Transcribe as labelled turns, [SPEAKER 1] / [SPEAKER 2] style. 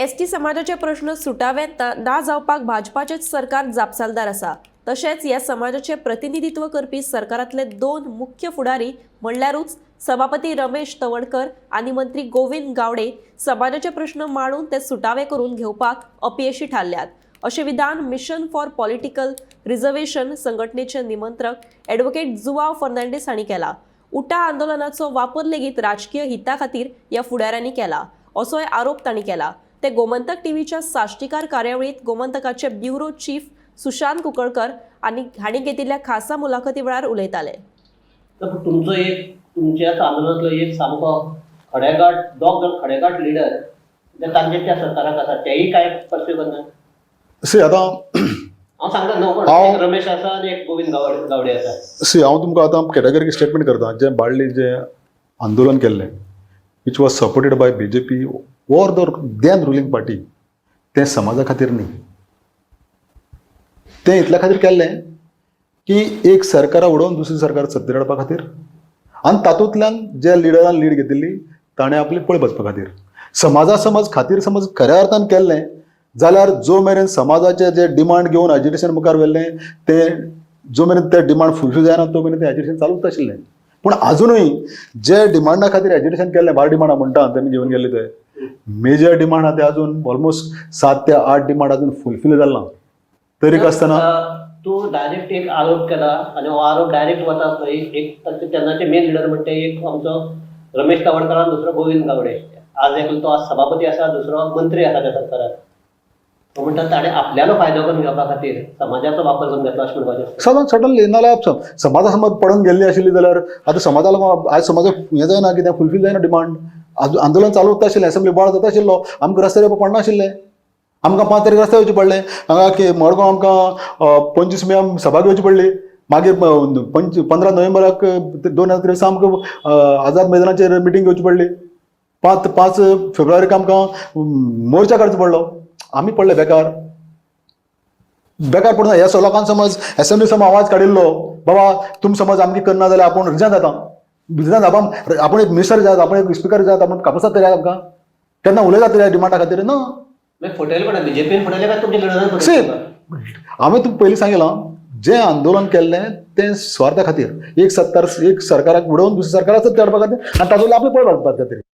[SPEAKER 1] ST समाजाचे प्रश्न सुटावेत ना जावपाक भाजपाचेच सरकार जापसालदार आसा। तशेंच ह्या समाजाचे प्रतिनिधित्व करपी सरकारांतले दोन मुख्य फुडारी म्हणल्यारूच सभापती रमेश तवडकर आणि मंत्री गोविंद गावडे समाजाचे प्रश्न मांडून ते सुटावे करून घेवपाक अपयशी थारल्यात, अशें विधान मिशन फॉर पॉलिटिकल रिझर्वेशन संघटनेचे निमंत्रक ॲडव्होकेट जुआंव फर्नांडीस हांणी केला। उटा आंदोलनाचो वापर लेगीत राजकीय हिता खातीर ह्या फुडाऱ्यांनी केला, असोय आरोप तांणी केला। ते गोमंतक टीव्हीच्या साश्टीकार कार्यावळीत गोमंतकाचे ब्युरो चीफ सुशांत कुंकळकर आणि हांणी घेतिल्ल्या खासा मुलाखती वेळार उलयताले।
[SPEAKER 2] तर तुमचं एक तुमच्या आंदोलनातलो एक सामको खडेगाठ दोग जण खडेगाठ लिडर जे तांचे त्या सरकाराक आसा तेही काय पर्स्यू करना।
[SPEAKER 3] आता
[SPEAKER 2] हांव सांगता न्हू एक रमेश आसा आनी एक गोविंद गावडे आसा।
[SPEAKER 3] हांव तुमकां आतां कॅटेगरीक स्टेटमेंट करता। जे बाळ्ळी जे आंदोलन केल्लें which was supported by BJP or the then ruling party, तें समाजा खातीर न्ही, तें इतल्या खातीर केल्लें की एक सरकारा उडोवन दुसरी सरकार सत्तेर हाडपा खातीर आनी तातूंतल्यान ज्या लिडरान लीड घेतिल्ली ताणें आपली पळ बसपा खातीर। समाज खातीर समज खऱ्या अर्थान केल्लें जाल्यार जो मेरेन समाजाचे जे डिमांड घेवन एजिटेशन मुखार व्हेल्लें तें जो मेरेन ते डिमांड फुलफील जायना तो मेरेन तें एजिटेशन चालूच आशिल्लें। पूण आजुनूय जे डिमांडा खातीर एजिटेशन केल्लें बार डिमांडा म्हणटा तेमी घेवन गेल्ले ते मेजर डिमांड आहा ते अजून ऑलमोस्ट 7 ते 8 डिमांड अजून फुलफील जाल ना। तरी आसतना
[SPEAKER 2] तूं डायरेक्ट एक आरोप केला आनी हो आरोप डायरेक्ट वता थंय एक तेन्नाचे मेन लिडर म्हणटा एक आमचो रमेश तवडकर आनी दुसरो गोविंद गावडे। आज एकलो तो आज सभापती आसा, दुसरो मंत्री आसा त्या सरकारात। तो म्हणटा ताणें आपल्यालो फायदो करून घेवपा खातीर समाजाचो वापर करून घेतलो अशें म्हणपाचें।
[SPEAKER 3] सडनली नाल्यार समाजा समज पडून गेल्ली आशिल्ली जाल्यार आतां समाजाला आज समाजाक हें जायना कित्याक फुलफील जायना डिमांड। आंदोलन चालू उरता आशिल्लें, असेंब्ली बोवाळ जाता आशिल्लो, आमकां रस्त्यार येवपा पडना आशिल्लें, आमकां 5 तारीख रस्त्यार येवचें पडलें। हांगा मडगांव आमकां 25 मे सभा घेवची पडली, मागीर 15 नोव्हेंबराक 2023 आमकां आझाद मैदानाचेर मिटींग घेवची पडली, 5 फेब्रुवारीक आमकां मोर्चा काडचो पडलो। आमी पडले बेकार पडना। ह्या लोकांक समज असेंब्ली समज आवाज काडिल्लो बाबा तुम समज आमकां करना जाल्यार आपूण रिजायन जाता, आपूण एक मिनिस्टर जाय, आपूण एक स्पिकर जाय, आपूण कापसात तरी आमकां केन्ना उलयता तरी डिमांडा खातीर ना।
[SPEAKER 2] फुटयले पण बीजेपीन फुटयले काय तुमच्या लिडरान?
[SPEAKER 3] हांवें तुमकां पयलीं सांगिलां जें आंदोलन केल्लें तें स्वार्था खातीर, एक सरकाराक उडोवन दुसऱ्या सरकाराक सत्तेर हाडपा खातीर आनी तातूंतले आपले पळ घालपा खातीर।